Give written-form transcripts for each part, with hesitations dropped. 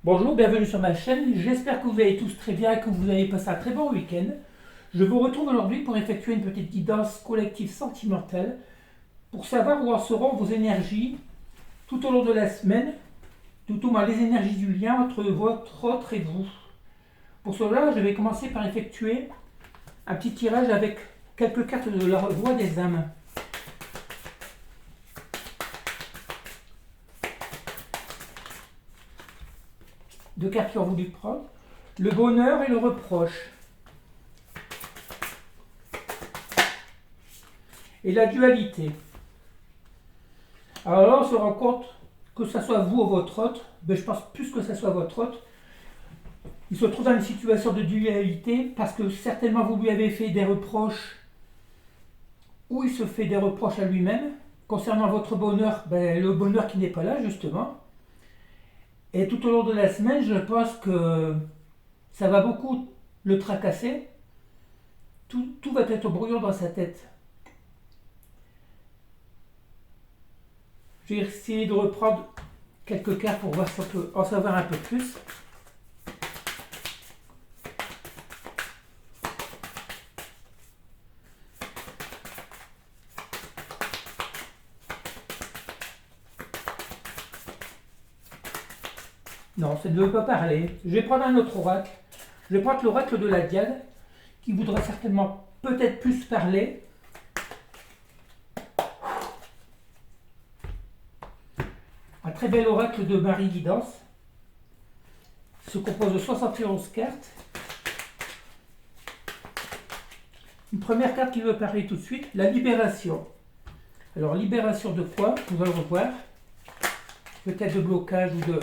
Bonjour, bienvenue sur ma chaîne. J'espère que vous allez tous très bien et que vous avez passé un très bon week-end. Je vous retrouve aujourd'hui pour effectuer une petite guidance collective sentimentale pour savoir où en seront vos énergies tout au long de la semaine, tout au moins les énergies du lien entre votre autre et vous. Pour cela, je vais commencer par effectuer un petit tirage avec quelques cartes de la voie des âmes. Deux cartes qui ont voulu prendre. Le bonheur et le reproche. Et la dualité. Alors là, on se rend compte que ce soit vous ou votre hôte, mais je pense plus que ce soit votre hôte, il se trouve dans une situation de dualité parce que certainement vous lui avez fait des reproches ou il se fait des reproches à lui-même. Concernant votre bonheur, le bonheur qui n'est pas là justement. Et tout au long de la semaine, je pense que ça va beaucoup le tracasser. Tout va être brouillon dans sa tête. Je vais essayer de reprendre quelques cartes pour voir si on peut en savoir un peu plus. Non, ça ne veut pas parler. Je vais prendre un autre oracle. Je vais prendre l'oracle de la Diade, qui voudra certainement peut-être plus parler. Un très bel oracle de Marie Guidance. Se compose de 71 cartes. Une première carte qui veut parler tout de suite, la libération. Alors, libération de quoi? Nous allons voir. Peut-être de blocage ou de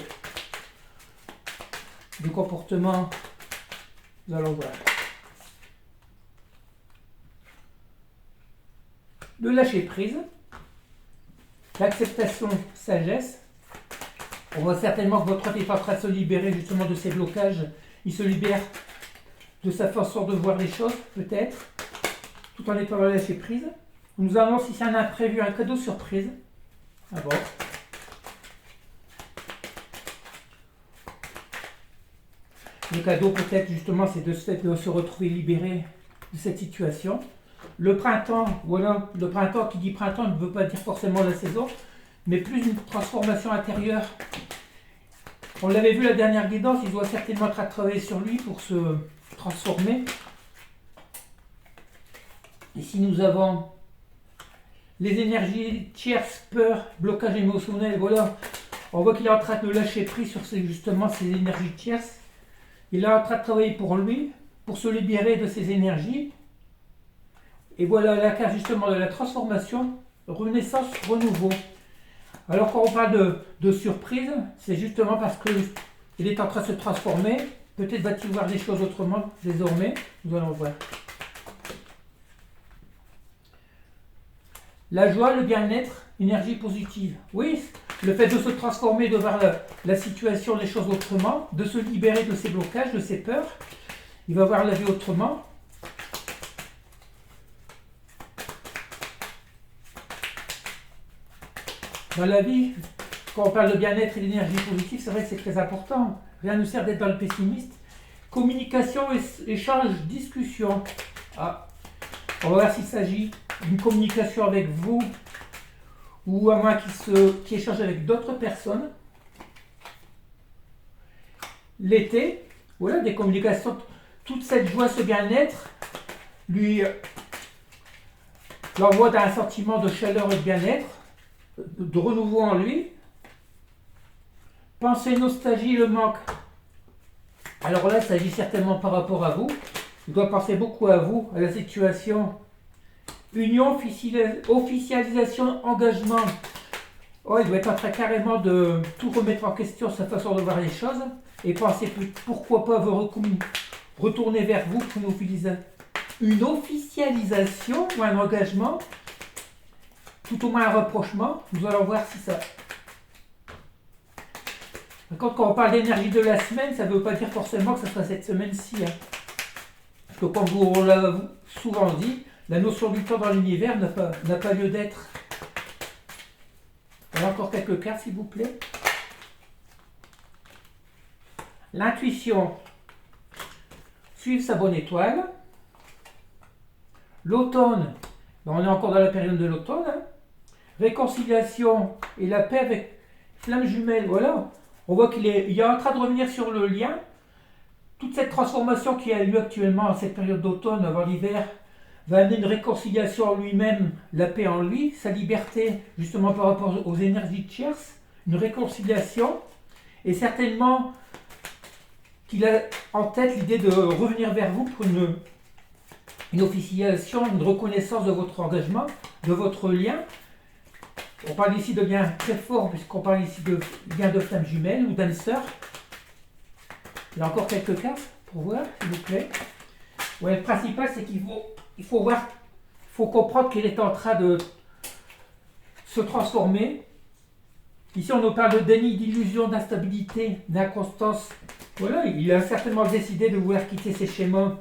comportement. Nous allons voir. Le lâcher prise. L'acceptation, sagesse. On voit certainement que votre hôte est en train de se libérer justement de ses blocages. Il se libère de sa façon de voir les choses, peut-être, tout en étant dans le lâcher prise. On nous annonce si c'est un imprévu, un cadeau surprise. Ah bon. Le cadeau peut-être justement c'est de se retrouver libéré de cette situation. Le printemps, voilà, le printemps qui dit printemps ne veut pas dire forcément la saison, mais plus une transformation intérieure. On l'avait vu la dernière guidance, il doit certainement être à travailler sur lui pour se transformer. Ici nous avons les énergies tierces, peur, blocage émotionnel, voilà. On voit qu'il est en train de lâcher prise sur justement ces énergies tierces. Il est en train de travailler pour lui, pour se libérer de ses énergies. Et voilà la carte justement de la transformation, renaissance, renouveau. Alors quand on parle de surprise, c'est justement parce qu'il est en train de se transformer. Peut-être va-t-il voir les choses autrement désormais. Nous allons voir. La joie, le bien-être, énergie positive. Oui, le fait de se transformer, de voir la situation, les choses autrement, de se libérer de ses blocages, de ses peurs. Il va voir la vie autrement. Dans la vie, quand on parle de bien-être et d'énergie positive, c'est vrai que c'est très important. Rien ne sert d'être dans le pessimiste. Communication, échange, discussion. Ah, on va voir s'il s'agit d'une communication avec vous ou à moins qu'il échange avec d'autres personnes. L'été, voilà, des communications, toute cette joie, ce bien-être, lui l'envoie d'un sentiment de chaleur et de bien-être, de renouveau en lui. Pensée, nostalgie, le manque. Alors là, il s'agit certainement par rapport à vous. Il doit penser beaucoup à vous, à la situation. Union, officialisation, engagement. Oh, il doit être en train carrément de tout remettre en question, sa façon de voir les choses. Et penser pourquoi pas vous retourner vers vous pour une officialisation ou un engagement. Tout au moins un rapprochement. Nous allons voir si ça... Quand on parle d'énergie de la semaine, ça ne veut pas dire forcément que ce sera cette semaine-ci. Hein. Parce que comme on l'a souvent dit, la notion du temps dans l'univers n'a pas lieu d'être. Alors encore quelques cartes s'il vous plaît. L'intuition, suivre sa bonne étoile. L'automne, ben, on est encore dans la période de l'automne. Hein. Réconciliation et la paix avec flamme jumelle. Voilà, on voit qu'il est en train de revenir sur le lien. Toute cette transformation qui a lieu actuellement en cette période d'automne avant l'hiver va amener une réconciliation en lui-même, la paix en lui, sa liberté justement par rapport aux énergies tierces, une réconciliation, et certainement qu'il a en tête l'idée de revenir vers vous pour une officialisation, une reconnaissance de votre engagement, de votre lien. On parle ici de lien très fort puisqu'on parle ici de lien de flamme jumelle ou d'âme sœur. Il y a encore quelques cartes pour voir, s'il vous plaît. Ouais, le principal, c'est qu'il faut voir, il faut comprendre qu'il est en train de se transformer. Ici, on nous parle de déni, d'illusion, d'instabilité, d'inconstance. Voilà, il a certainement décidé de vouloir quitter ses schémas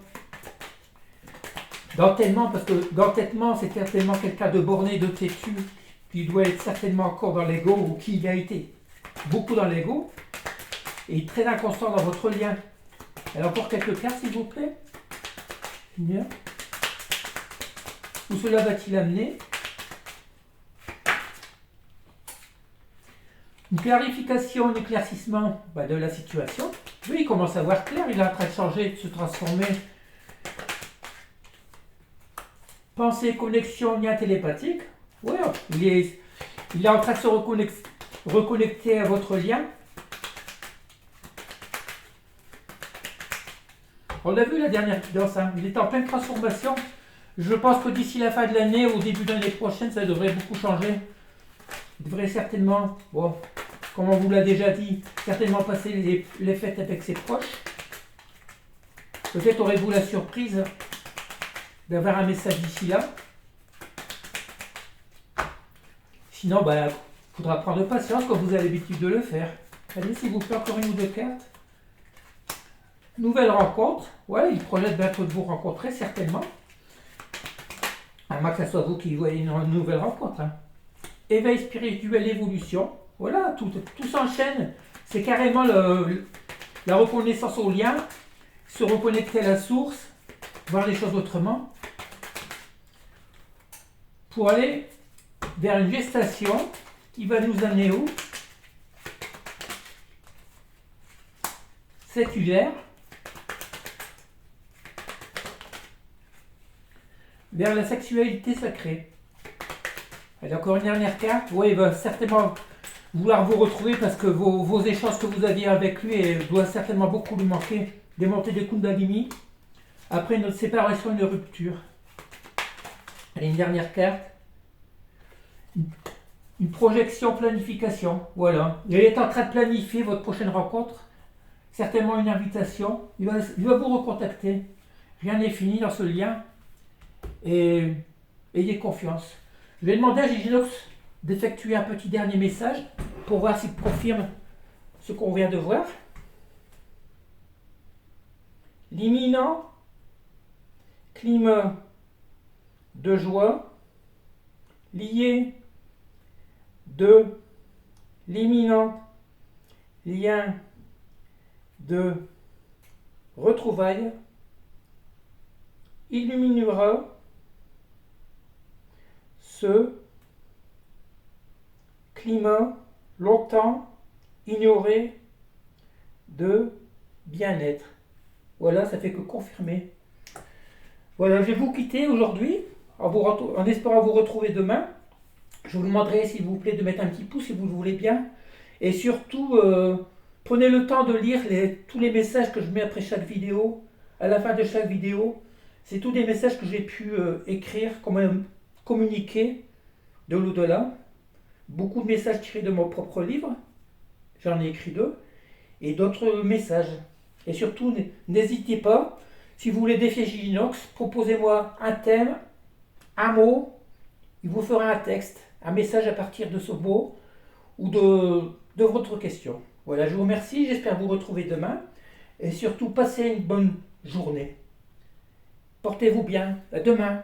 d'entêtement, parce que d'entêtement, c'est certainement quelqu'un de borné, de têtu, qui doit être certainement encore dans l'ego, ou qui a été beaucoup dans l'ego, et très inconstant dans votre lien. Alors, encore quelques cartes, s'il vous plaît. Bien. Où cela va-t-il amener? Une clarification, un éclaircissement de la situation. Oui, il commence à voir clair, il est en train de changer, de se transformer. Pensée, connexion, lien télépathique. Oui, il est en train de se reconnecter à votre lien. On l'a vu la dernière vidéo, hein. Il est en pleine transformation. Je pense que d'ici la fin de l'année, au début de l'année prochaine, ça devrait beaucoup changer. Il devrait certainement, bon, comme on vous l'a déjà dit, certainement passer les fêtes avec ses proches. Peut-être aurez-vous la surprise d'avoir un message d'ici là. Sinon, il faudra prendre patience comme vous avez l'habitude de le faire. Allez, s'il vous plaît, encore une ou deux cartes. Nouvelle rencontre. Ouais, il projette bientôt de vous rencontrer, certainement. À moins que ce soit vous qui voyez une nouvelle rencontre. Hein. Éveil spirituel, évolution. Voilà, tout s'enchaîne. C'est carrément la reconnaissance au lien, se reconnecter à la source, voir les choses autrement, pour aller vers une gestation qui va nous amener où? Cet hiver, vers la sexualité sacrée. Et encore une dernière carte. Oui, il va certainement vouloir vous retrouver parce que vos échanges que vous aviez avec lui doivent certainement beaucoup lui manquer. Des montées de Kundalini. Après notre séparation, une rupture. Et une dernière carte. Une projection, planification. Voilà. Il est en train de planifier votre prochaine rencontre. Certainement une invitation. Il va vous recontacter. Rien n'est fini dans ce lien. Et ayez confiance. Je vais demander à Giginox d'effectuer un petit dernier message pour voir s'il confirme ce qu'on vient de voir. L'imminent climat de joie lié de l'imminent lien de retrouvailles illuminera ce climat longtemps ignoré de bien-être. Voilà, ça fait que confirmer. Voilà, je vais vous quitter aujourd'hui en espérant vous retrouver demain. Je vous demanderai s'il vous plaît de mettre un petit pouce si vous le voulez bien. Et surtout, prenez le temps de lire tous les messages que je mets après chaque vidéo. À la fin de chaque vidéo, c'est tous des messages que j'ai pu écrire, communiquer de l'au-delà. Beaucoup de messages tirés de mon propre livre. J'en ai écrit 2. Et d'autres messages. Et surtout, n'hésitez pas, si vous voulez défier Giginox, proposez-moi un thème, un mot. Il vous fera un texte, un message à partir de ce mot ou de votre question. Voilà, je vous remercie. J'espère vous retrouver demain. Et surtout, passez une bonne journée. Portez-vous bien. À demain.